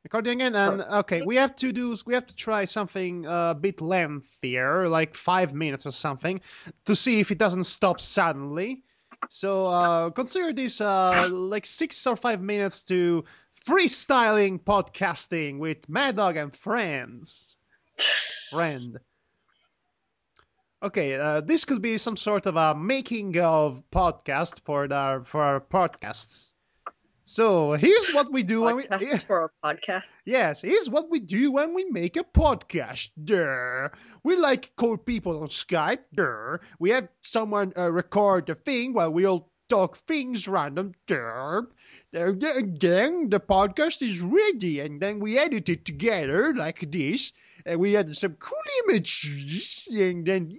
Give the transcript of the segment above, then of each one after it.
Recording again, and okay, we have to try something a bit lengthier, like 5 minutes or something, to see if it doesn't stop suddenly. So consider this like 6 or 5 minutes to freestyling podcasting with Madhog and friends. Friend. Okay, this could be some sort of a making of podcast for our podcasts. So here's what we do when we Podcasts for our podcast. yes, here's what we do when we make a podcast. Durr. We like call people on Skype. Durr. We have someone record the thing while we all talk things random. Durr. Then the podcast is ready, and then we edit it together like this. And we add some cool images, and then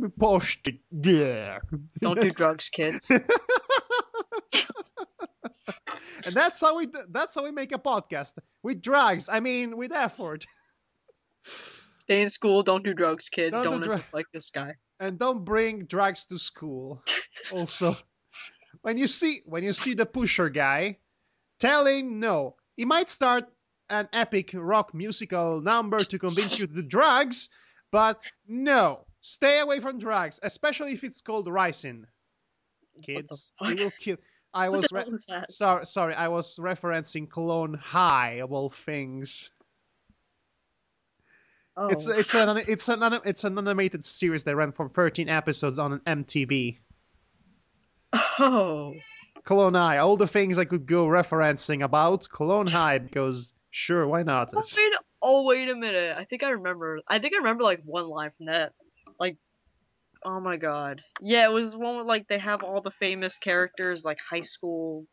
we post it there. Don't do drugs, kids. And that's how we make a podcast with drugs. I mean, with effort. Stay in school. Don't do drugs, kids. Don't do Don't dru- end up like this guy. And don't bring drugs to school. Also, when you see the pusher guy, tell him no. He might start an epic rock musical number to convince you to do drugs, but no, stay away from drugs, especially if it's called ricin. Kids, it will kill. I was sorry. I was referencing Clone High of all things. Oh. It's an animated series that ran for 13 episodes on an MTV. Oh. Clone High, all the things I could go referencing about Clone High because sure, why not? Wait a minute. I think I remember like one line from that. Like, oh my god. Yeah, it was one with like they have all the famous characters like high school.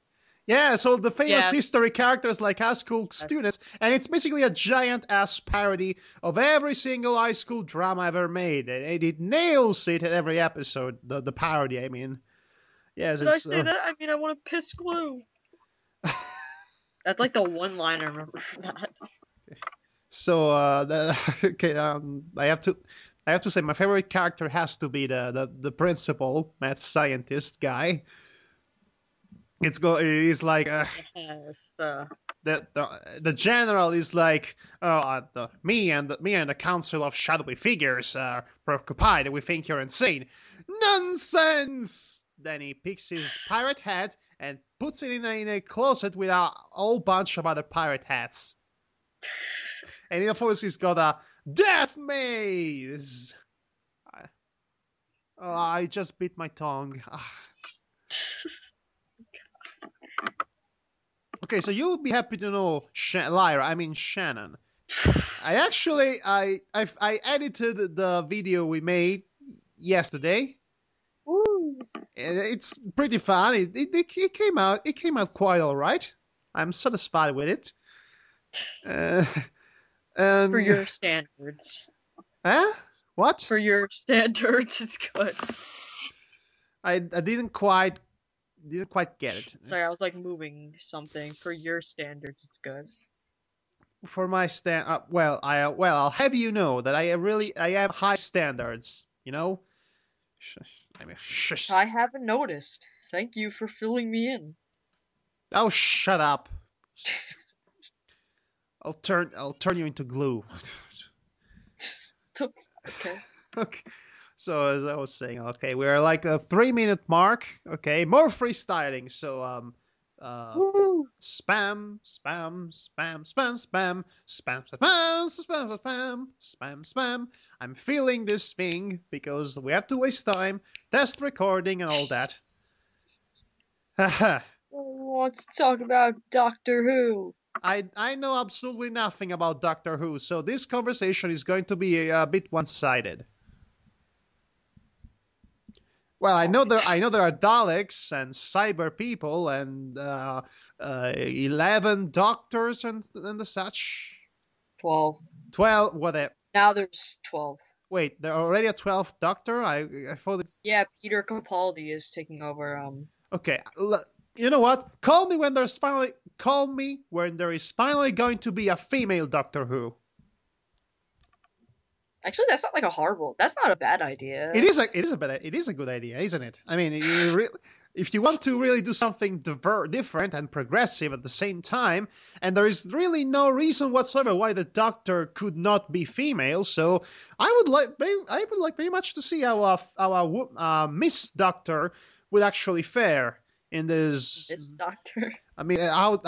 Yeah, so the famous history characters like high school students, and it's basically a giant ass parody of every single high school drama ever made. And it nails it at every episode. The parody, I mean. Yes, Did I say that? I mean, I want to piss glue. That's like the one line I remember from that. So, okay, I have to say my favorite character has to be the principal, mad scientist guy. He's like the general is like me and the council of shadowy figures are preoccupied. We think you're insane. Nonsense. Then he picks his pirate hat and puts it in a closet with a whole bunch of other pirate hats. And of course he's got a death maze. I just bit my tongue. Okay, so you'll be happy to know Shannon. I edited the video we made yesterday. Woo. It's pretty fun. It came out quite all right. I'm satisfied with it. And for your standards. Huh? What? For your standards, it's good. I didn't quite get it. Sorry, I was like moving something. For your standards, it's good. For my I'll have you know that I have high standards. You know. I mean, shush. I haven't noticed. Thank you for filling me in. Oh, shut up. I'll turn you into glue. Okay. Okay. So as I was saying, okay, we're like a 3-minute mark. Okay, more freestyling. So spam, spam, spam, spam, spam, spam, spam, spam, spam, spam, spam. I'm feeling this thing because we have to waste time, test recording and all that. Haha. Let's talk about Doctor Who. I know absolutely nothing about Doctor Who, so this conversation is going to be a bit one-sided. Well, I know there are Daleks and cyber people and 11 doctors and the such. 12. 12, whatever. Now there's 12. Wait, there are already a 12th doctor? I thought it's... Yeah, Peter Capaldi is taking over. Okay, you know what? Call me when there is finally going to be a female Doctor Who. Actually, that's not like a horrible. That's not a bad idea. It is a good idea, isn't it? I mean, if you want to really do something different and progressive at the same time, and there is really no reason whatsoever why the Doctor could not be female, so I would like very much to see how Miss Doctor would actually fare in this. This Doctor. I mean, how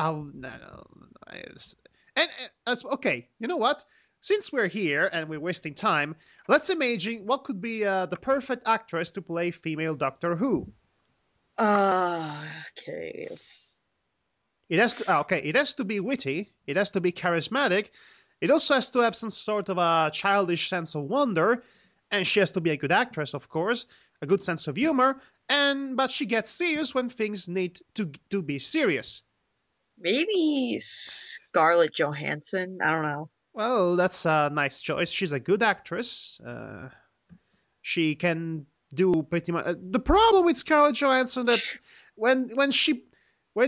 and that's okay. You know what? Since we're here and we're wasting time, let's imagine what could be the perfect actress to play female Doctor Who. Okay. It has to okay. It has to be witty. It has to be charismatic. It also has to have some sort of a childish sense of wonder, and she has to be a good actress, of course, a good sense of humor. But she gets serious when things need to be serious. Maybe Scarlett Johansson. I don't know. Well, that's a nice choice. She's a good actress. She can do pretty much. The problem with Scarlett Johansson that when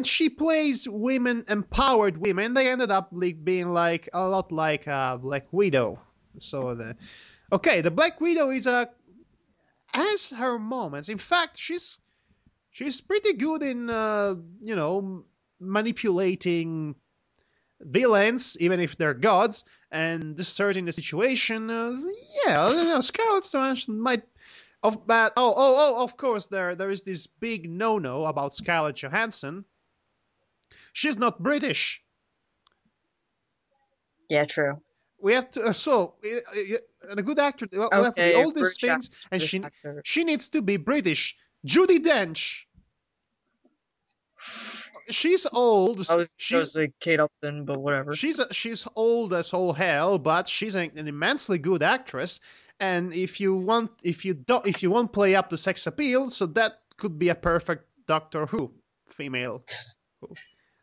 she plays women, empowered women, they ended up being like a lot like Black Widow. So the Black Widow has her moments. In fact, she's pretty good in manipulating villains, even if they're gods, and distorting the situation. Scarlett Johansson might. Of course, there is this big no-no about Scarlett Johansson. She's not British. Yeah, true. We have to a good actor. We have the oldest things, and she needs to be British. Judi Dench. She's old. She's like Kate Upton, but whatever. She's old as all hell, but she's an immensely good actress. And if you won't play up the sex appeal, so that could be a perfect Doctor Who female.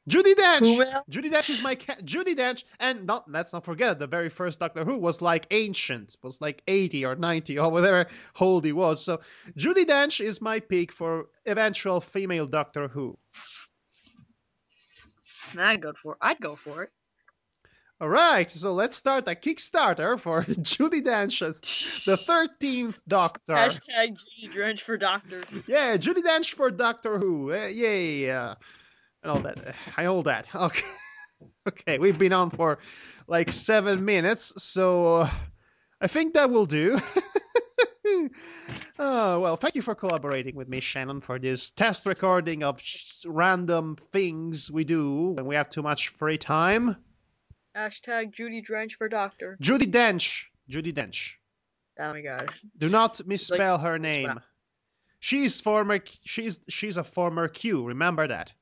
Judi Dench. Judi Dench is Judi Dench, and let's not forget the very first Doctor Who was like ancient, was like 80 or 90 or whatever old he was. So Judi Dench is my pick for eventual female Doctor Who. I'd go for it. All right, so let's start a Kickstarter for Judi Dench as the 13th Doctor. Hashtag Judi Dench for Doctor. Yeah, Judi Dench for Doctor Who. Yay. And all that. All that. Okay. Okay, we've been on for like 7 minutes, so I think that will do. Well, thank you for collaborating with me, Shannon, for this test recording of random things we do when we have too much free time. Hashtag Judi Dench for Doctor. Judi Dench. Judi Dench. Oh my god. Do not misspell her name. She's a former Q. Remember that.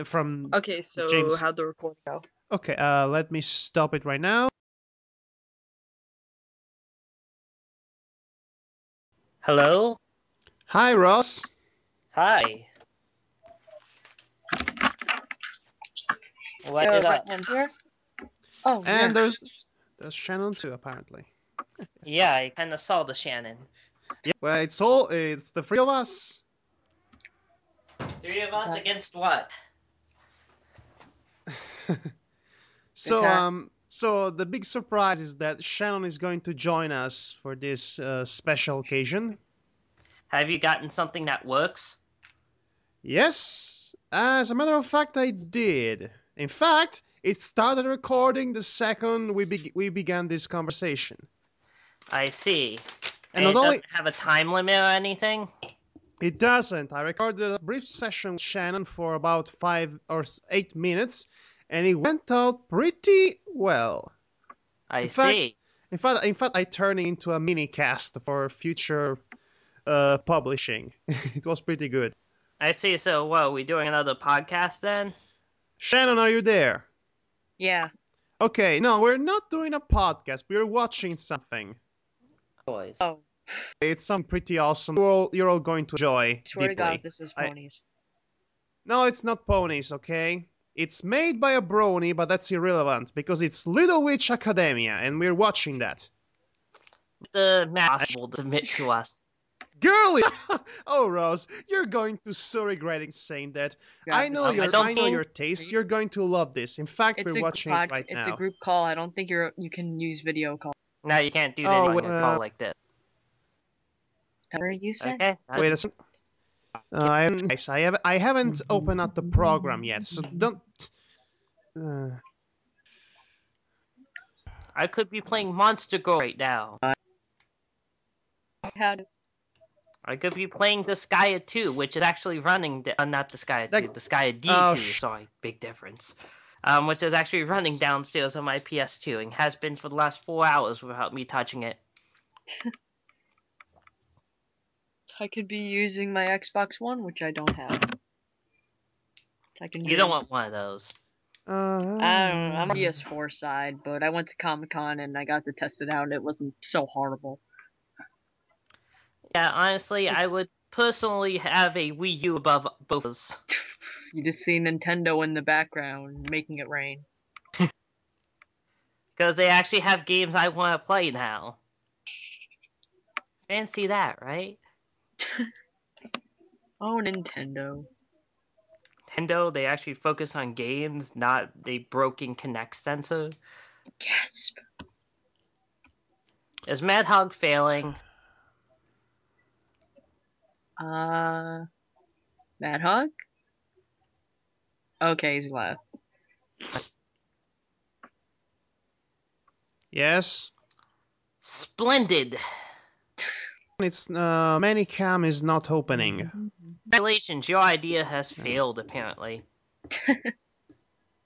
From Okay, so James. how'd the recording go? Okay, let me stop it right now. Hello? Hi, Ross. Hi. What is up? Oh, and there's Shannon too, apparently. Yeah, I kind of saw the Shannon. Yeah, well, it's the three of us. 3 of us against what? So the big surprise is that Shannon is going to join us for this special occasion. Have you gotten something that works? Yes, as a matter of fact, I did. In fact, it started recording the second we began this conversation. I see. And it doesn't have a time limit or anything? It doesn't. I recorded a brief session with Shannon for about 5 or 8 minutes, and it went out pretty well. I see. In fact, I turned it into a mini cast for future publishing. It was pretty good. I see. So, what, are we doing another podcast then? Shannon, are you there? Yeah. Okay, no, we're not doing a podcast. We're watching something. Boys. Oh. It's something pretty awesome. You're all going to enjoy. I swear deeply. to God, this is ponies. No, it's not ponies, okay? It's made by a brony, but that's irrelevant because it's Little Witch Academia, and we're watching that. The match will submit to us. Girly! Oh, Rose, you're going to so regretting saying that. God, I know your taste. You're going to love this. In fact, we're watching it right now. It's a group call. I don't think you can use video call. No, you can't do that on a call like this. Whatever you said. Okay. Wait a second. I haven't opened up the program yet, so don't. Uh, I could be playing Monster Go right now. I could be playing Disgaea 2, which is actually running... not Disgaea 2, Disgaea D2, sorry, big difference. Which is actually running downstairs on my PS2 and has been for the last 4 hours without me touching it. I could be using my Xbox One, which I don't have. You don't want one of those. I don't know. I'm on the PS4 side, but I went to Comic-Con and I got to test it out, and it wasn't so horrible. Yeah, honestly, I would personally have a Wii U above both of those. You just see Nintendo in the background making it rain. Because they actually have games I want to play now. Fancy that, right? Oh, Nintendo. Nintendo, they actually focus on games, not the broken Kinect sensor. Gasp. Is Madhog failing? Madhog? Okay, he's left. yes. Splendid! It's Manicam is not opening. Congratulations, your idea has failed, apparently.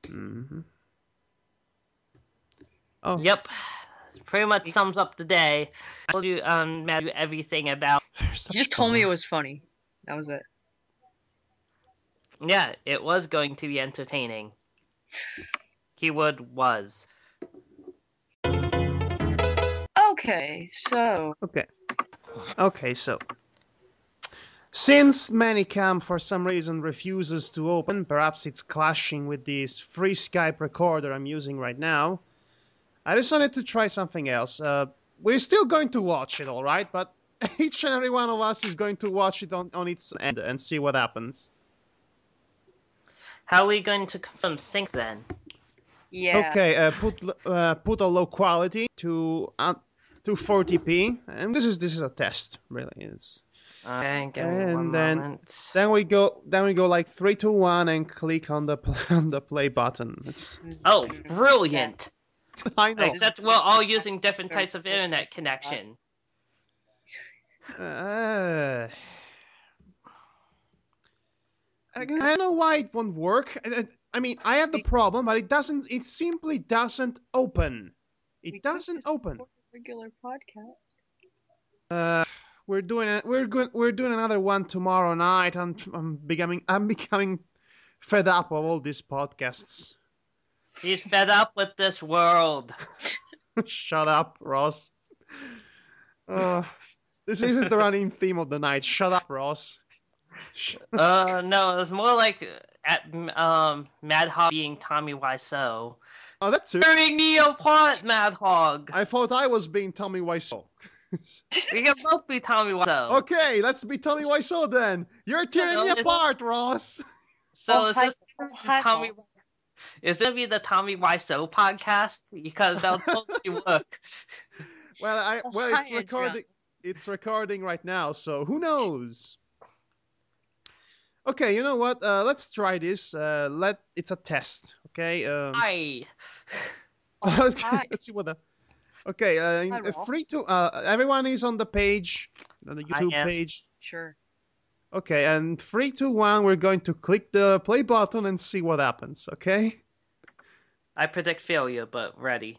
Mm-hmm. Oh. Yep. Pretty much sums up the day. I told you, Matt, everything about... You just told me it was funny. That was it. Yeah, it was going to be entertaining. Keyword was. Okay, so... Okay, so... Since Manicam for some reason refuses to open, perhaps it's clashing with this free Skype recorder I'm using right now, I decided to try something else. We're still going to watch it, alright? But each and every one of us is going to watch it on its end and see what happens. How are we going to confirm sync then? Yeah. Okay, put a low quality to 40p, and this is a test, really. It's... Okay, give me one moment. Then we go like 3, 2, 1, and click on the play button. It's... Oh, brilliant! I know. Except we're all using different types of internet connection. I don't know why it won't work. I mean, I have the problem, but it doesn't. It simply doesn't open. It doesn't open. Regular podcast. We're doing another one tomorrow night. I'm becoming fed up of all these podcasts. He's fed up with this world. Shut up, Ross. This is the running theme of the night. Shut up, Ross. No, it was more like at Madhog being Tommy Wiseau. Oh, that too. Tearing me apart, Madhog. I thought I was being Tommy Wiseau. We can both be Tommy Wiseau. Okay, let's be Tommy Wiseau then. You're tearing me apart, Ross. So is this Tommy? Is this gonna be the Tommy Wiseau podcast? Because that'll totally work. Well, it's recording. It's recording right now, so who knows? Okay, you know what? Let's try this. It's a test. Okay. Hi. Let's see what the. Okay. Free to. Everyone is on the page, on the YouTube page. Sure. Okay, and 3, 2, 1. We're going to click the play button and see what happens. Okay. I predict failure, but ready.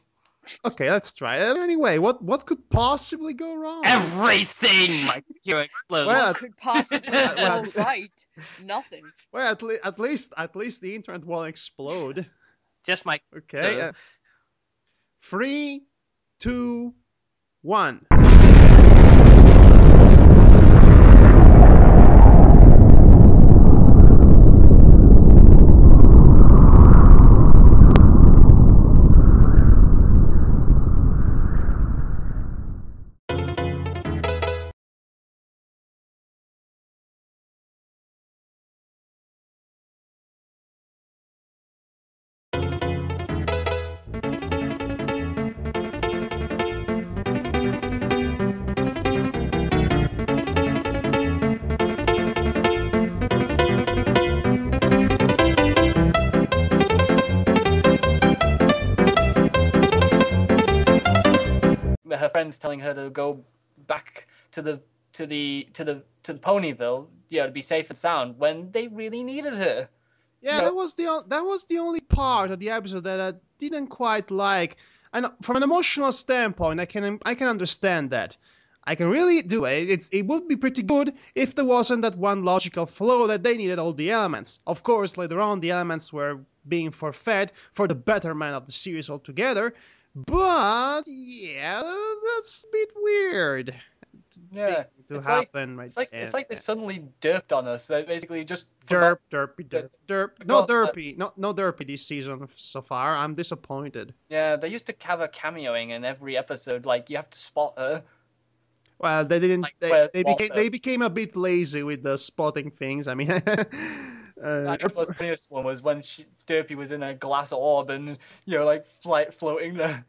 Okay, let's try it. Anyway, what could possibly go wrong? Everything! My computer explodes. What could possibly go right? Nothing. Well, at least the internet won't explode. Just my... Okay. 3, 2, 1. her friends telling her to go back to the Ponyville, to be safe and sound when they really needed her. Yeah, that was the only part of the episode that I didn't quite like. And from an emotional standpoint, I can understand that. I can really do it. It would be pretty good if there wasn't that one logical flaw that they needed all the elements. Of course, later on, the elements were being forfeit for the betterment of the series altogether. But yeah, that's a bit weird. Yeah, to happen. It's like they suddenly derped on us. They basically just derp. No derpy, no derpy this season so far. I'm disappointed. Yeah, they used to have her cameoing in every episode. Like you have to spot her. Well, they didn't. Like, they became a bit lazy with the spotting things. I mean, I think the most funniest one was when Derpy was in a glass orb and floating there.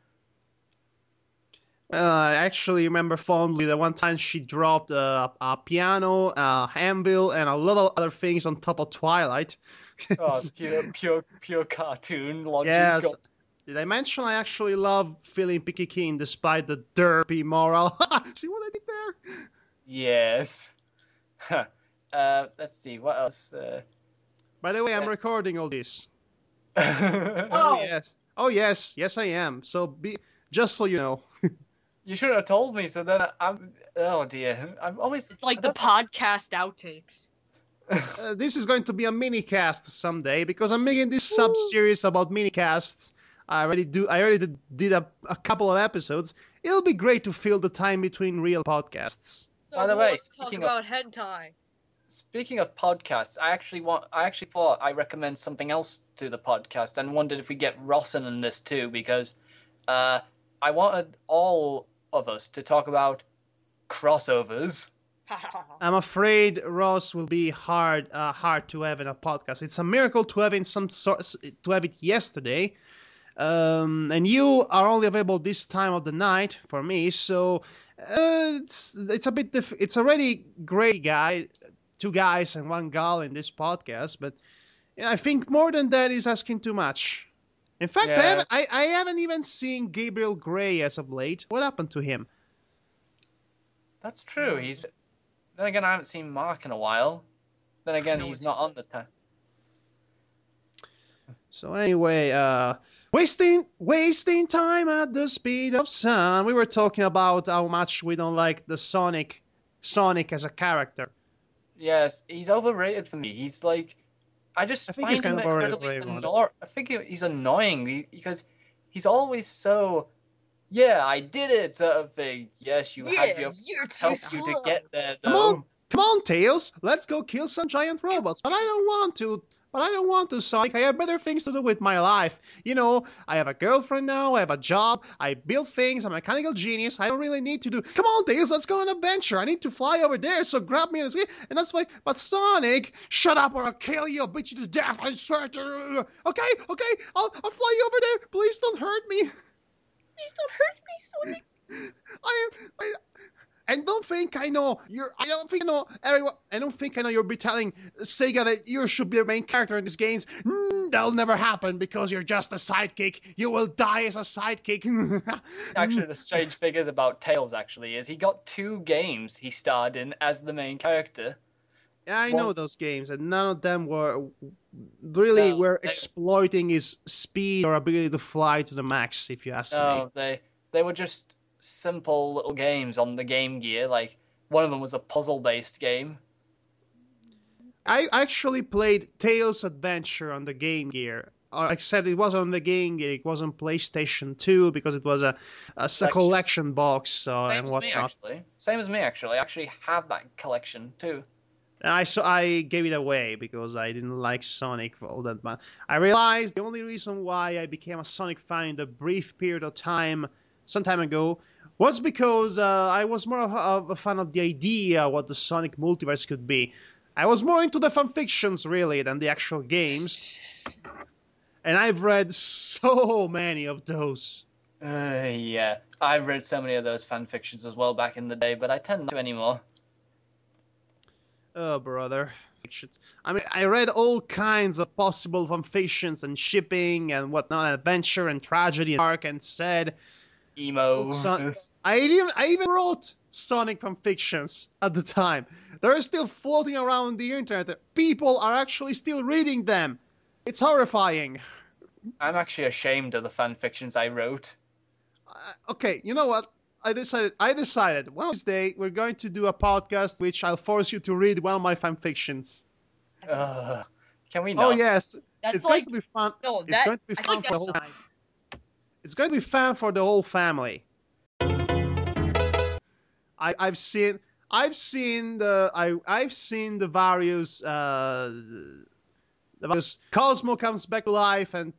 I actually remember fondly that one time she dropped a piano, anvil, and a lot of other things on top of Twilight. Oh, pure cartoon logic. Yes. Did I mention I actually love feeling Picky King despite the derpy moral? See what I did there? Yes. Let's see, what else? By the way, I'm recording all this. Oh yes. Oh yes, yes I am. So just so you know. You should have told me, so then oh dear. I'm always... It's like the podcast outtakes. This is going to be a mini cast someday because I'm making this sub series about mini casts. I already did a couple of episodes. It'll be great to fill the time between real podcasts. So by the way, talk about hentai. Speaking of podcasts, I actually thought I recommend something else to the podcast and wondered if we get Rossen in this too, because I wanted all of us to talk about crossovers. I'm afraid Ross will be hard to have in a podcast. It's a miracle to have it yesterday, and you are only available this time of the night for me. So it's a bit it's already great, two guys and one girl in this podcast, but I think more than that is asking too much. In fact, yeah. I haven't even seen Gabriel Gray as of late. What happened to him? That's true. Then again, I haven't seen Mark in a while. Then again, he's not on the time. So anyway, wasting time at the speed of sound. We were talking about how much we don't like the Sonic as a character. Yes, he's overrated for me. He's like, I think he's kind of overrated. I think he's annoying because he's always so, yeah, I did it sort of thing. Yes, you had your help you to get there though. Come on, Tails. Let's go kill some giant robots. But I don't want to, Sonic. I have better things to do with my life. I have a girlfriend now. I have a job. I build things. I'm a mechanical genius. I don't really need to do... Come on, Tails. Let's go on an adventure. I need to fly over there. So grab me and that's why... But Sonic, shut up or I'll kill you. I'll beat you to death. I swear to... Okay. I'll fly you over there. Please don't hurt me. Please don't hurt me, Sonic. And don't think I know I don't think I know you'll be telling Sega that you should be the main character in these games. That'll never happen because you're just a sidekick. You will die as a sidekick. Actually, the strange thing is about Tails is he got 2 games he starred in as the main character. Yeah, I know those games, and none of them were exploiting his speed or ability to fly to the max, if you ask me. No, they were just simple little games on the Game Gear. Like, one of them was a puzzle-based game. I actually played Tails Adventure on the Game Gear. Except it was on the Game Gear. It was on PlayStation 2 because it was a collection box. Same as me, actually. I actually have that collection too. And I gave it away because I didn't like Sonic for all that. But I realized the only reason why I became a Sonic fan in a brief period of time, some time ago, was because I was more of a fan of the idea what the Sonic multiverse could be. I was more into the fanfictions, really, than the actual games. And I've read so many of those. Yeah, I've read so many of those fanfictions as well back in the day, but I tend not to anymore. Oh, brother. I mean, I read all kinds of possible fanfictions and shipping and whatnot, adventure and tragedy and dark, and said, emo. I even wrote Sonic fanfictions at the time. They're still floating around the internet. People are actually still reading them. It's horrifying. I'm actually ashamed of the fanfictions I wrote. Okay, you know what? I decided one of these days we're going to do a podcast which I'll force you to read one of my fanfictions. Can we not? Oh yes, That's going to be fun. No, it's going to be fun for the whole. It's going to be fun for the whole family. I've seen the various Cosmo comes back to life and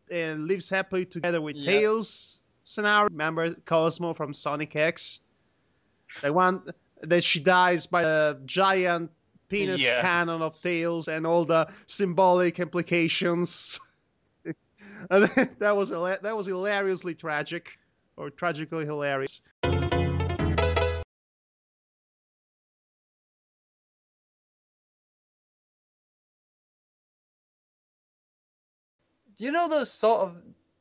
lives happily together with Tails scenario. Remember Cosmo from Sonic X? The one that she dies by a giant penis cannon of Tails and all the symbolic implications. And that was hilariously tragic, or tragically hilarious. Do you know those sort of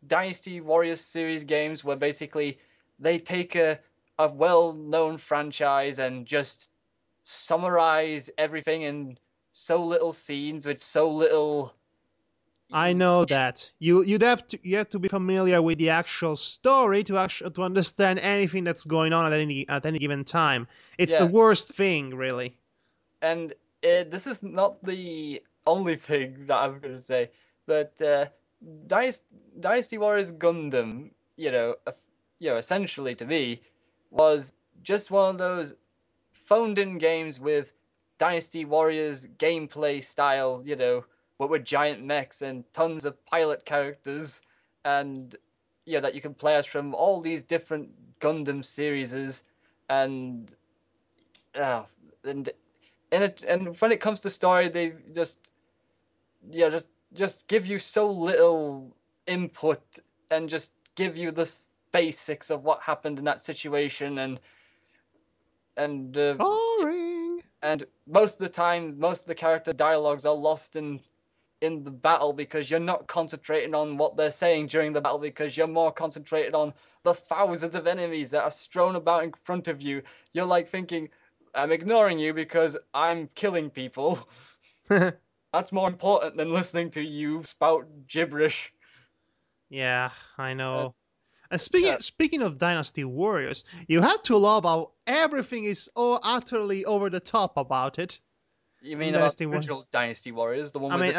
Dynasty Warriors series games where basically they take a well-known franchise and just summarize everything in so little scenes with so little... I know that. You have to be familiar with the actual story to understand anything that's going on at any given time. It's the worst thing, really. And this is not the only thing that I'm going to say, but Dynasty Warriors Gundam, essentially to me, was just one of those phoned-in games with Dynasty Warriors gameplay style, but with giant mechs and tons of pilot characters, and that you can play as from all these different Gundam series, and when it comes to story, they just give you so little input and just give you the basics of what happened in that situation, and boring. And most of the time, most of the character dialogues are lost in the battle because you're not concentrating on what they're saying during the battle, because you're more concentrated on the thousands of enemies that are strewn about in front of you. You're like thinking, I'm ignoring you because I'm killing people. That's more important than listening to you spout gibberish. Yeah, I know. And speaking of Dynasty Warriors, you have to love how everything is utterly over the top about it. You mean about the original Dynasty Warriors, the one with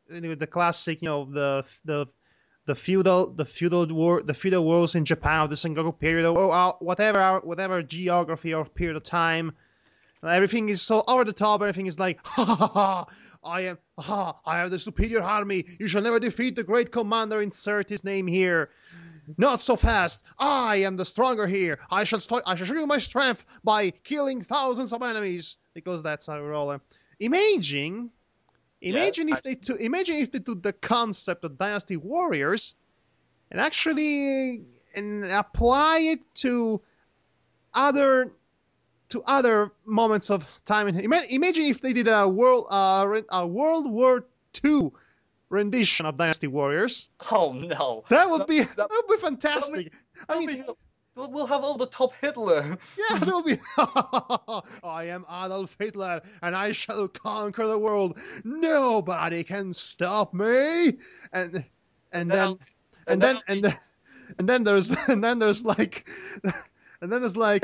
with the classic, the feudal wars in Japan of the Sengoku period, or whatever geography or period of time. Everything is so over the top. Everything is like, ha ha ha! I have the superior army. You shall never defeat the great commander. Insert his name here. Not so fast. I am the stronger here. I shall show you my strength by killing thousands of enemies, because that's how we roll. Imagine if they took the concept of Dynasty Warriors and actually apply it to other moments of time. Imagine if they did a World War II rendition of Dynasty Warriors. Oh no, that would be fantastic. We'll have all the top Hitler. Yeah, that would be. I am Adolf Hitler, and I shall conquer the world. Nobody can stop me. And then there's like. And then it's like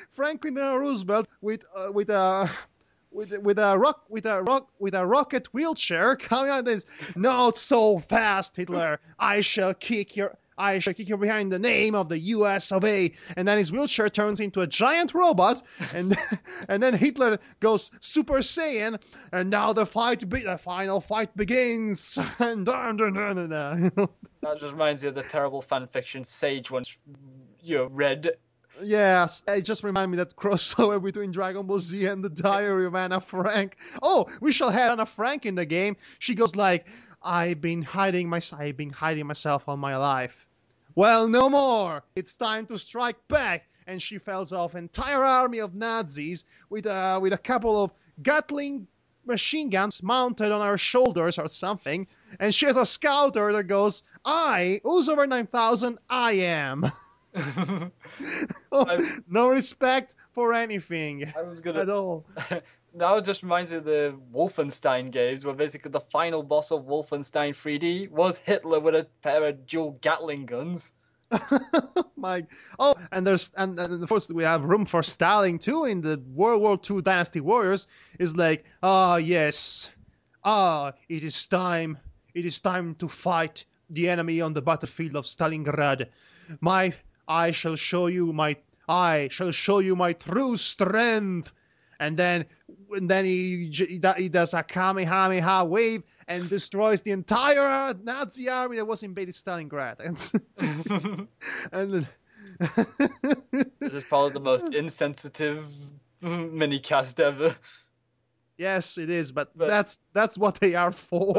Franklin Roosevelt with a rocket wheelchair coming out. This, not so fast, Hitler! I shall kick you behind the name of the U.S. of A. And then his wheelchair turns into a giant robot, and then Hitler goes Super Saiyan, and now the final fight begins. And that just reminds me of the terrible fanfiction Sage once read. Yes, it just reminded me that crossover between Dragon Ball Z and the Diary of Anna Frank. Oh, we shall have Anna Frank in the game. She goes like, I've been hiding myself all my life. Well, no more. It's time to strike back. And she fells off an entire army of Nazis with a couple of Gatling machine guns mounted on her shoulders or something. And she has a scouter that goes, who's over 9,000? I am. No respect for anything at all. Now it just reminds me of the Wolfenstein games, where basically the final boss of Wolfenstein 3D was Hitler with a pair of dual Gatling guns. And of course we have room for Stalin too in the World War II Dynasty Warriors. Is like, yes, it is time to fight the enemy on the battlefield of Stalingrad. I shall show you my true strength. And then he does a Kamehameha wave and destroys the entire Nazi army that was invaded Stalingrad. And this is probably the most insensitive mini-cast ever. Yes, it is, but that's what they are for.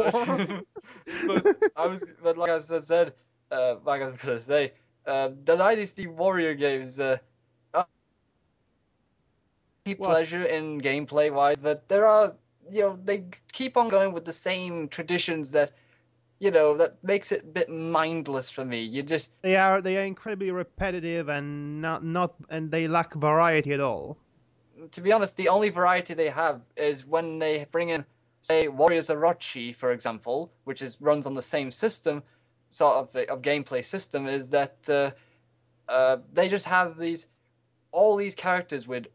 But like I said, like I was gonna say, the Dynasty Warrior games, pleasure in gameplay wise, but there are, they keep on going with the same traditions that, that makes it a bit mindless for me. They are incredibly repetitive and not and they lack variety at all. To be honest, the only variety they have is when they bring in, say, Warriors Orochi, for example, which runs on the same system, sort of gameplay system, is that they just have all these characters with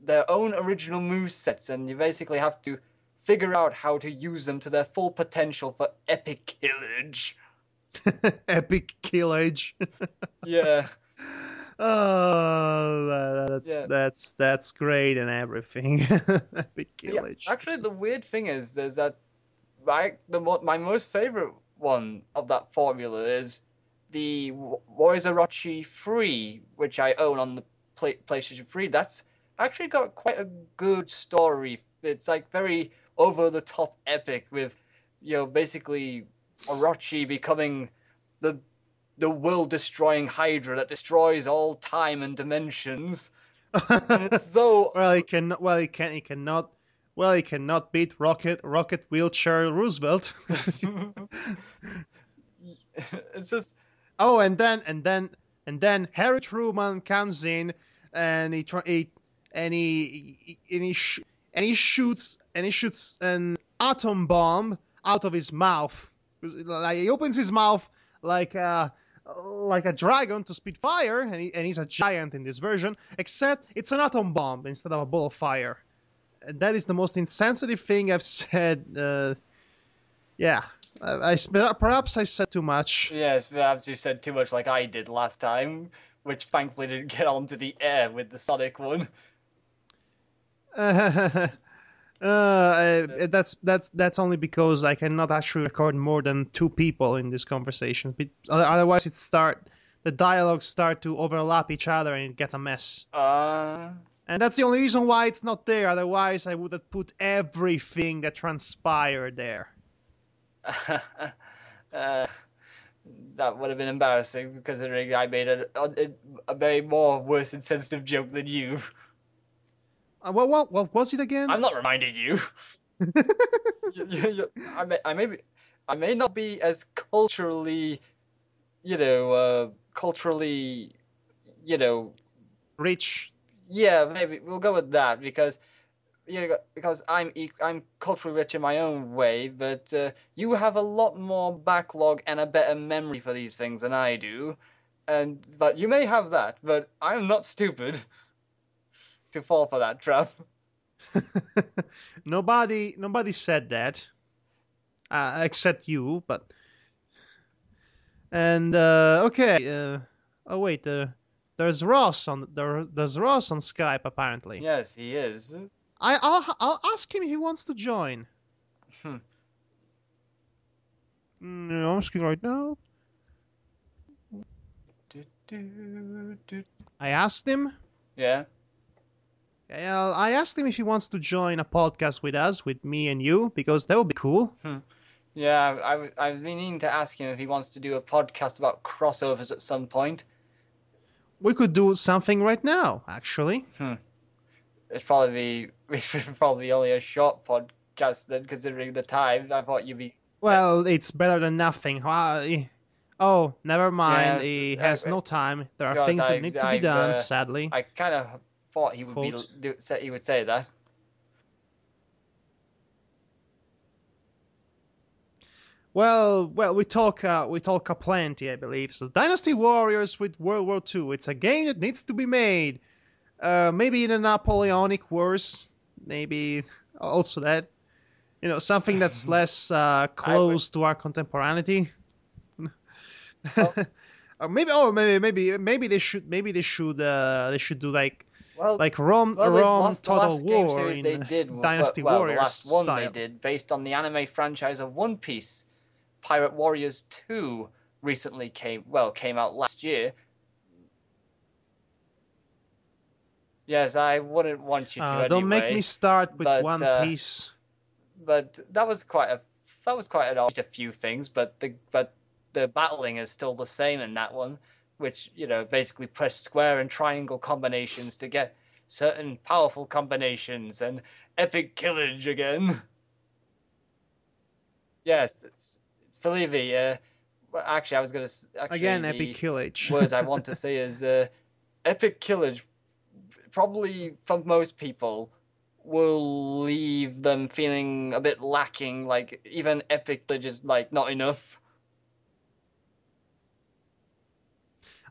their own original movesets, and you basically have to figure out how to use them to their full potential for epic killage. Epic killage. Yeah. Oh, that's great and everything. Epic killage. Yeah, actually, the weird thing is that my most favorite one of that formula is the Warriors Orochi 3, which I own on the PlayStation 3. That's actually got quite a good story. It's like very over the top epic with, basically Orochi becoming the world destroying Hydra that destroys all time and dimensions. And it's so he cannot beat Rocket Wheelchair Roosevelt. It's just and then Harry Truman comes in and he shoots an atom bomb out of his mouth. Like, he opens his mouth like a dragon to spit fire, and he's a giant in this version, except it's an atom bomb instead of a ball of fire. And that is the most insensitive thing I've said. Perhaps I said too much. Yes, perhaps you said too much, like I did last time, which thankfully didn't get onto the air with the Sonic one. That's only because I cannot actually record more than 2 people in this conversation. Otherwise, the dialogues start to overlap each other and it gets a mess. And that's the only reason why it's not there. Otherwise, I would have put everything that transpired there. That would have been embarrassing, considering I made a very more worse and sensitive joke than you. What was it again? I'm not reminding you. I may not be as culturally, rich. Yeah, maybe we'll go with that because I'm culturally rich in my own way, but you have a lot more backlog and a better memory for these things than I do, but you may have that, but I'm not stupid to fall for that trap. Nobody said that, except you. But okay. Oh wait, there's Ross on Skype apparently. Yes, he is. I'll ask him if he wants to join. No, I'm asking right now. I asked him. Yeah. I asked him if he wants to join a podcast with us, with me and you, because that would be cool. Yeah, I've been needing to ask him if he wants to do a podcast about crossovers at some point. We could do something right now, actually. It's probably only a short podcast then, considering the time. I thought you'd be Well, it's better than nothing. Oh, never mind. Yes, He has no time. There are things that need to be done, sadly. I kind of thought he would he would say that. Well, we talk plenty, I believe. So, Dynasty Warriors with World War II. It's a game that needs to be made. Maybe in the Napoleonic Wars. Maybe also that. Something that's less close to our contemporaneity. Well, maybe they should do like Rome Total War in Dynasty Warriors the last one style. they did, based on the anime franchise of One Piece. Pirate Warriors 2 recently came out last year. Yes, I wouldn't want you to anyway. Don't make me start with One Piece. But that was quite a few things, but the battling is still the same in that one, which basically press square and triangle combinations to get certain powerful combinations and epic killage again. Yes, believe me. Well, actually, I was gonna again epic killage. Words I want to say is epic killage. Probably for most people, will leave them feeling a bit lacking. Like even epic killage is like not enough.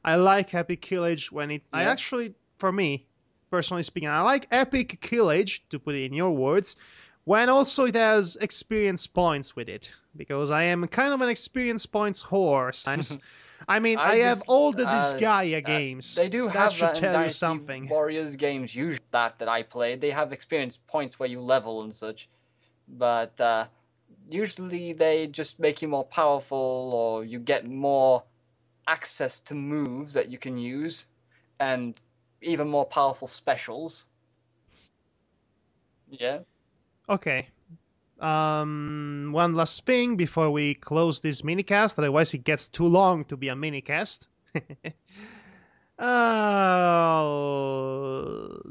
I like epic killage when it. Yeah. I actually, for me, personally speaking, I like epic killage, to put it in your words, when also it has experience points with it, because I am kind of an experience points whore. I mean, I have all the Disgaea games. They do that have should that tell in you something. Warriors games, usually that I play, they have experience points where you level and such, but usually they just make you more powerful, or you get more access to moves that you can use, and even more powerful specials. Yeah. Okay. One last thing before we close this minicast, otherwise it gets too long to be a minicast.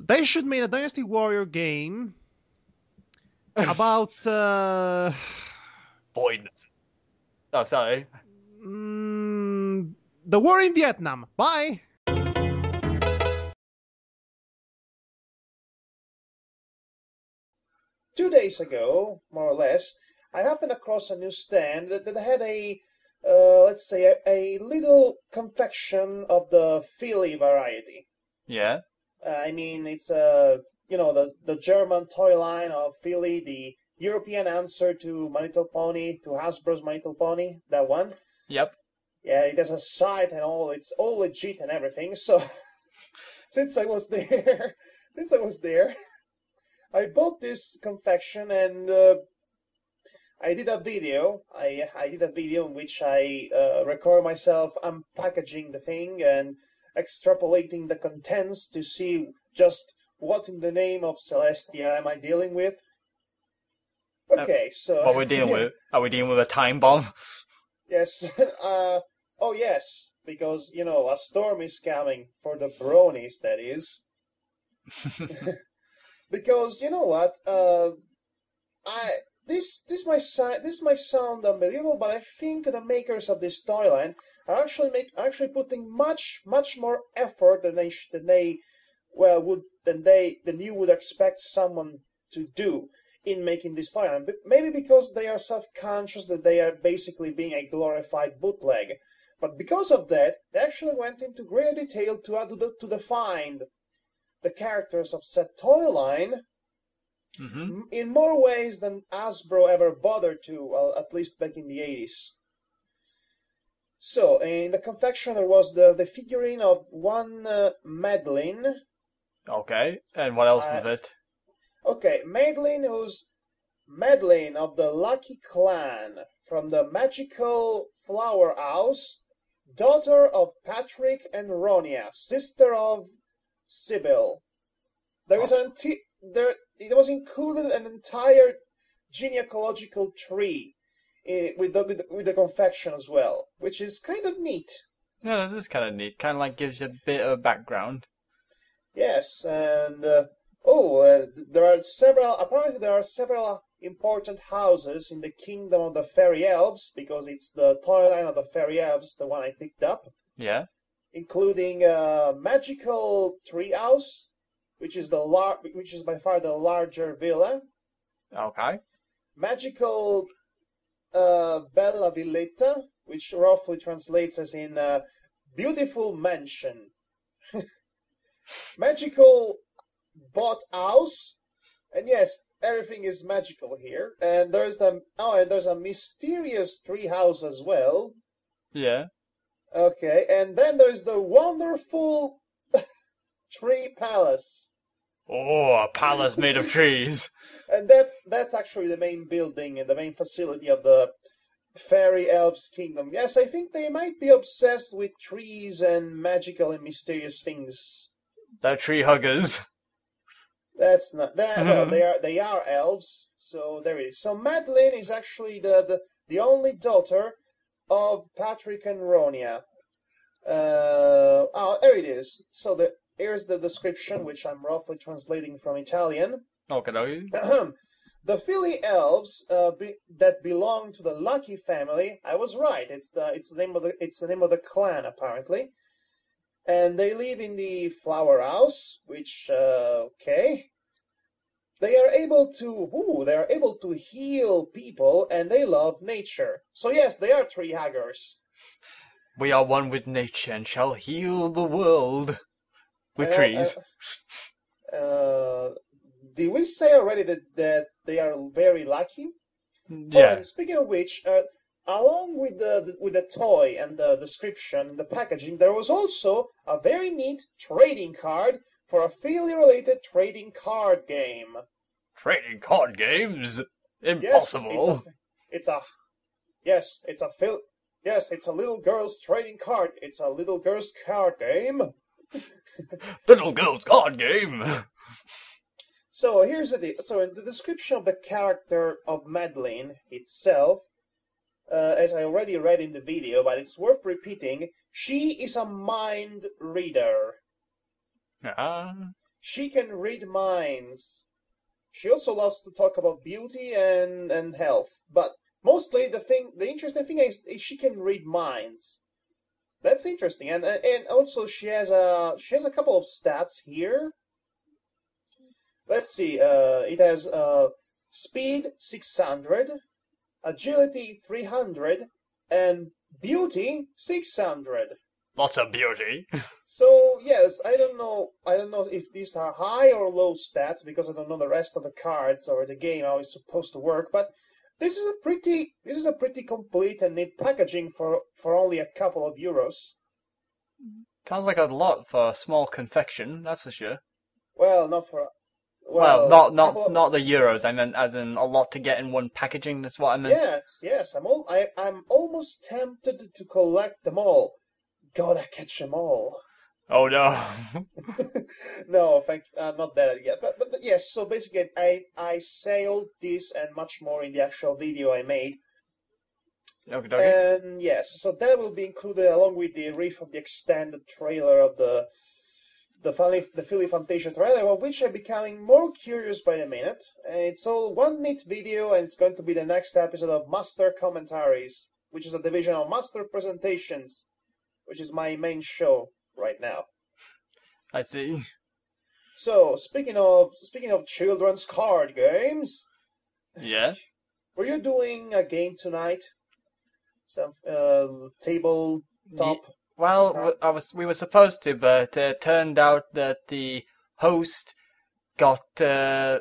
They should make a Dynasty Warrior game about Void. Oh, sorry. The war in Vietnam. Bye. 2 days ago, more or less, I happened across a newsstand that had let's say, a little confection of the Philly variety. Yeah. I mean, it's the German toy line of Philly, the European answer to My Little Pony, to Hasbro's My Little Pony, that one. Yep. Yeah, it has a site and all. It's all legit and everything. So, since I was there, I bought this confection, and I did a video. I did a video in which I record myself unpackaging the thing and extrapolating the contents to see just what in the name of Celestia am I dealing with. Okay, so what we're dealing with? Are we dealing with a time bomb? Yes. Oh yes, because a storm is coming for the bronies. That is. Because you know what, this might sound unbelievable, but I think the makers of this storyline are actually putting much more effort than you would expect someone to do in making this storyline. But maybe because they are self-conscious that they are basically being a glorified bootleg, but because of that, they actually went into great detail to define the characters of said toy line in more ways than Hasbro ever bothered to, well, at least back in the 80s. So, in the confection there was the figurine of one Madeline. Okay, and what else with it? Okay, Madeline, who's Madeline of the Lucky Clan, from the magical Flower House, daughter of Patrick and Ronia, sister of Sybil. It was included an entire genealogical tree with the confection as well, which is kind of neat. Yeah, this is kind of neat. Kind of like gives you a bit of background. Yes, and there are several important houses in the kingdom of the fairy elves, because it's the toy line of the fairy elves, the one I picked up. Yeah. Including a magical treehouse, which is by far the larger villa. Okay. Magical Bella Villetta, which roughly translates as in beautiful mansion. Magical Bot House, and yes, everything is magical here. And there's a mysterious treehouse as well. Yeah. Okay, and then there's the wonderful tree palace. Oh, a palace made of trees. And that's actually the main building and the main facility of the fairy elves kingdom. Yes, I think they might be obsessed with trees and magical and mysterious things. They're tree huggers. That's not that. Well, they are elves, so there is. So Madeline is actually the only daughter of Patrick and Ronia. There it is. So here's the description, which I'm roughly translating from Italian. Okay. The Philly elves that belong to the Lucky family. I was right. It's the name of the clan apparently, and they live in the flower house. Which okay. They are able to heal people, and they love nature. So yes, they are tree huggers. We are one with nature and shall heal the world with trees. Did we say already that they are very lucky? Yeah. Oh, and speaking of which, along with the toy and the description, the packaging, there was also a very neat trading card for a Philly-related trading card game. Trading card games? Impossible. Yes, it's a little girl's trading card. It's a little girl's card game. Little girl's card game. So here's the deal. So in the description of the character of Madeline itself, as I already read in the video, but it's worth repeating, she is a mind reader. She can read minds. She also loves to talk about beauty and health, but mostly the interesting thing is she can read minds. That's interesting, and also she has a couple of stats here. Let's see. It has speed 600, agility 300, and beauty 600. Lots of beauty. So yes, I don't know if these are high or low stats because I don't know the rest of the cards or the game how it's supposed to work. But this is a pretty complete and neat packaging for only a couple of euros. Sounds like a lot for a small confection, that's for sure. Well, not for. Well, not the euros. I meant as in a lot to get in one packaging. That's what I meant. Yes. I'm almost tempted to collect them all. Gotta catch them all. Oh no. No, not that yet. But yes. So basically, I sailed this and much more in the actual video I made. Okay. And yes, so that will be included along with the riff of the extended trailer of the Philly Fantasia trailer, of which I'm becoming more curious by the minute. And it's all one neat video, and it's going to be the next episode of Master Commentaries, which is a division of Master Presentations, which is my main show right now. I see. So speaking of children's card games, yeah, were you doing a game tonight? Some tabletop. Well, we were supposed to, but it turned out that the host got a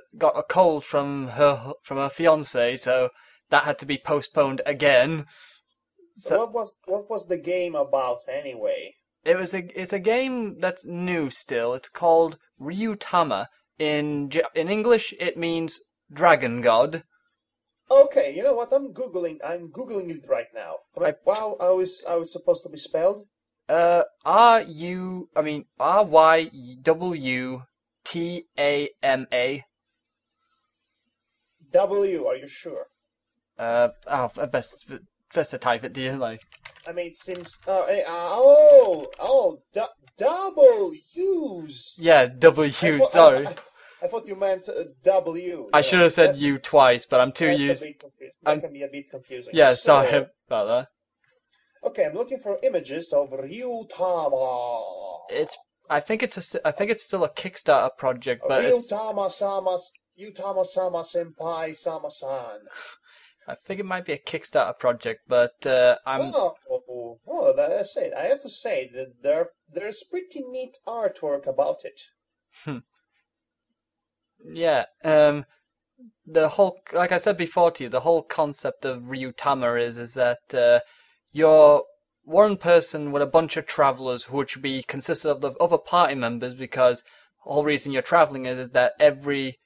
cold from her fiance, so that had to be postponed again. So what was the game about anyway? It's a game that's new still. It's called Ryutama. In English, it means Dragon God. Okay, you know what? I'm googling it right now. Wow, how is supposed to be spelled? Rywtama. W, are you sure? Best to type it, do you like? I mean, it seems. Double U's. Yeah, W. Sorry. I thought you meant W. I should have said U twice, but I'm too used. That can be a bit confusing. Yeah, sorry about that. Okay, I'm looking for images of Ryutama. I think it's still a Kickstarter project, but Ryutama Sama Senpai Sama-san. I think it might be a Kickstarter project, but I'm. Oh, that's it. I have to say that there's pretty neat artwork about it. Yeah. The whole, like I said before to you, the whole concept of Ryutama is that you're one person with a bunch of travelers, which be consisted of the other party members, because the whole reason you're traveling is that every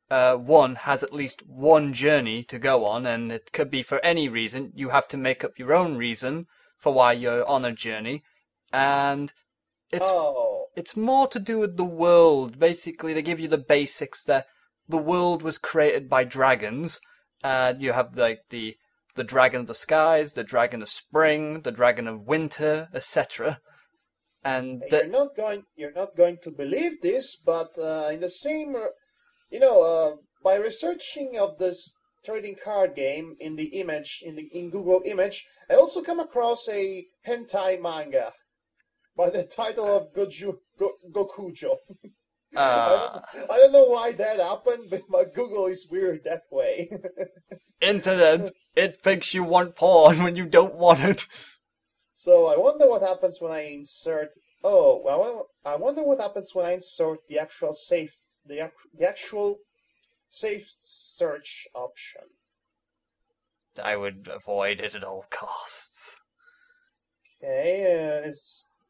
one has at least one journey to go on, and it could be for any reason. You have to make up your own reason for why you're on a journey, and it's more to do with the world. Basically, they give you the basics that the world was created by dragons. You have like the dragon of the skies, the dragon of spring, the dragon of winter, etc. And you're not going to believe this, but in the same, by researching of this trading card game in the image in Google Image, I also come across a hentai manga by the title of Gokujo. I don't know why that happened, but my Google is weird that way. Internet, it thinks you want porn when you don't want it. So I wonder what happens when I insert. I wonder what happens when I insert the actual safe search option. I would avoid it at all costs.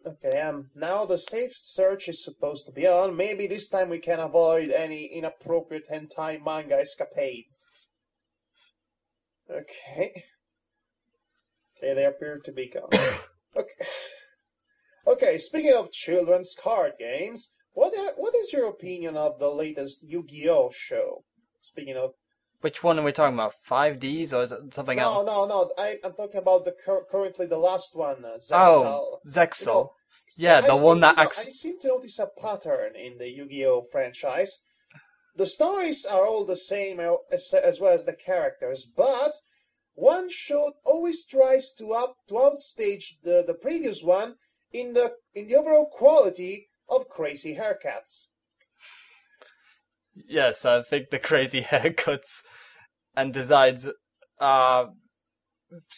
Okay, now the safe search is supposed to be on. Maybe this time we can avoid any inappropriate hentai manga escapades. Okay, they appear to be gone. Okay, speaking of children's card games, what is your opinion of the latest Yu-Gi-Oh show? Speaking of... Which one are we talking about? 5Ds or is it something else? No. I'm talking about currently the last one, Zexal. Oh, Zexal. Yeah, the one that I seem to notice a pattern in the Yu-Gi-Oh franchise. The stories are all the same as well as the characters, but one show always tries to outstage the previous one in the overall quality of crazy haircuts. Yes, I think the crazy haircuts and designs are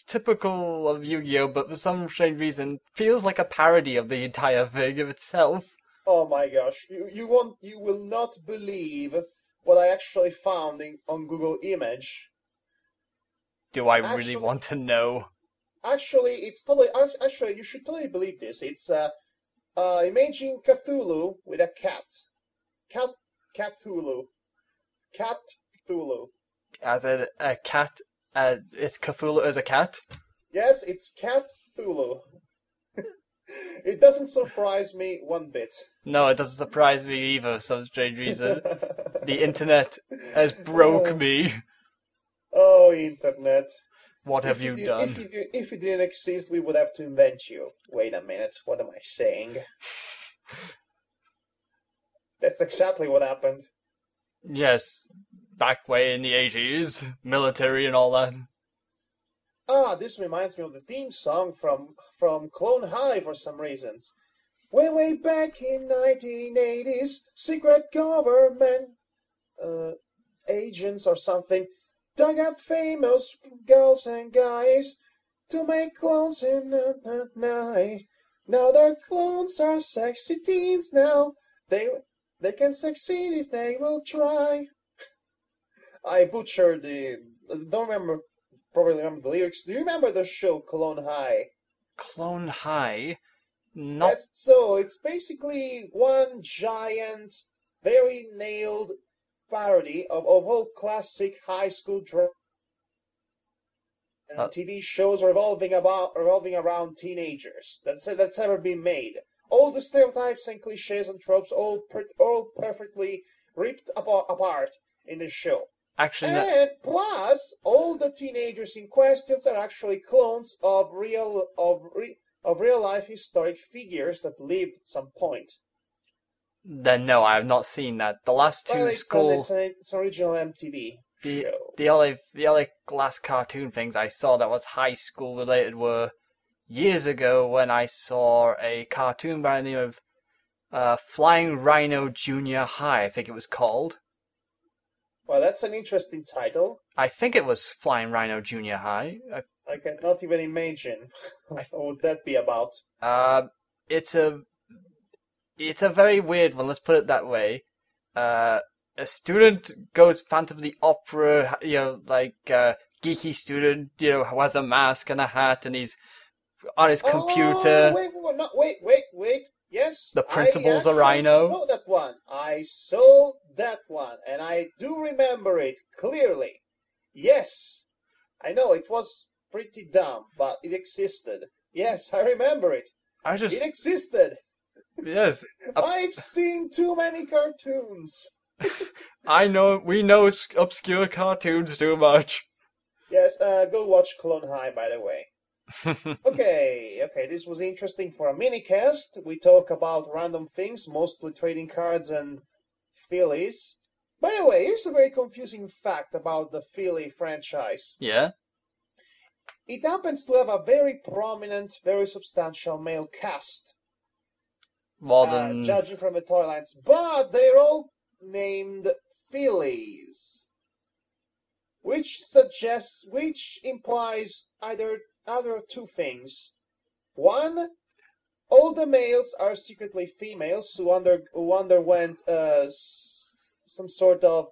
typical of Yu-Gi-Oh, but for some strange reason feels like a parody of the entire thing of itself. Oh my gosh, you will not believe what I actually found on Google Image. Do I really want to know? Actually, you should totally believe this. It's imaging Cthulhu with a cat. Cthulhu. As a cat, it's Cthulhu as a cat? Yes, it's Cthulhu. It doesn't surprise me one bit. No, it doesn't surprise me either for some strange reason. The internet has broke me. Oh, internet. What have you done? If it didn't exist, we would have to invent you. Wait a minute, what am I saying? That's exactly what happened. Yes, back way in the 80s, military and all that. This reminds me of the theme song from Clone High for some reasons. Way back in 1980s, secret government agents or something dug up famous girls and guys to make clones in the night. Now their clones are sexy teens now. They can succeed if they will try. I butchered probably remember the lyrics. Do you remember the show Clone High? Clone High? Not... So it's basically one giant, very nailed parody of whole classic high school drama and TV shows revolving around teenagers that's ever been made. All the stereotypes and cliches and tropes all perfectly ripped apart in the show. Actually, plus all the teenagers in questions are actually clones of real life historic figures that lived at some point. Then no, I have not seen that. The last two school... It's an original MTV show. The only last cartoon things I saw that was high school related were years ago when I saw a cartoon by the name of Flying Rhino Junior High, I think it was called. Well, that's an interesting title. I think it was Flying Rhino Junior High. I cannot even imagine what would that be about. It's a very weird one, let's put it that way. A student goes Phantom of the Opera, like a geeky student, who has a mask and a hat and he's on his computer. Wait. Yes. The principal's a rhino. I saw that one, and I do remember it clearly. Yes. I know it was pretty dumb, but it existed. Yes, I remember it. It existed. Yes. I've seen too many cartoons. We know obscure cartoons too much. Yes, go watch Clone High, by the way. Okay, this was interesting for a mini-cast. We talk about random things, mostly trading cards and Phillies. By the way, here's a very confusing fact about the Philly franchise. Yeah? It happens to have a very prominent, very substantial male cast. Judging from the toy lines, but they're all named Phillies, which implies either two things. One, all the males are secretly females who underwent some sort of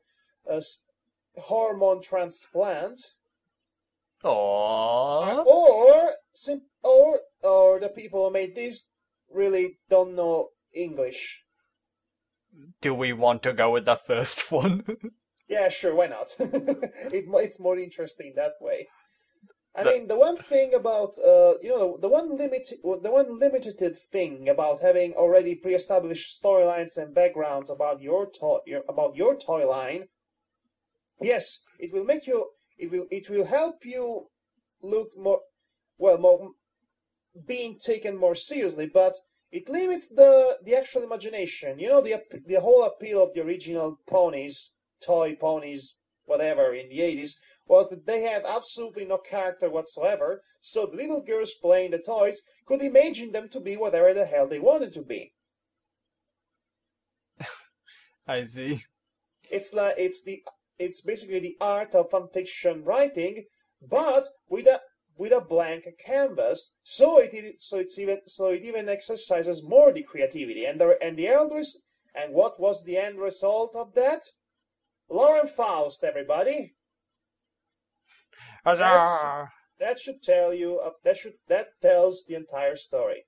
hormone transplant. Aww. Or the people who made this really don't know English. Do we want to go with the first one? Yeah, sure, why not? It's more interesting that way. I mean, the one thing about the one limited thing about having already pre-established storylines and backgrounds about your toy line, yes, it will help you look more being taken more seriously, but it limits the actual imagination. The whole appeal of the original toy ponies, whatever, in the 80s, was that they had absolutely no character whatsoever, so the little girls playing the toys could imagine them to be whatever the hell they wanted to be. I see. It's basically the art of fanfiction writing, but with a blank canvas, so it even exercises more the creativity and the elders. And what was the end result of that? Lauren Faust, everybody. That should tell you. That tells the entire story.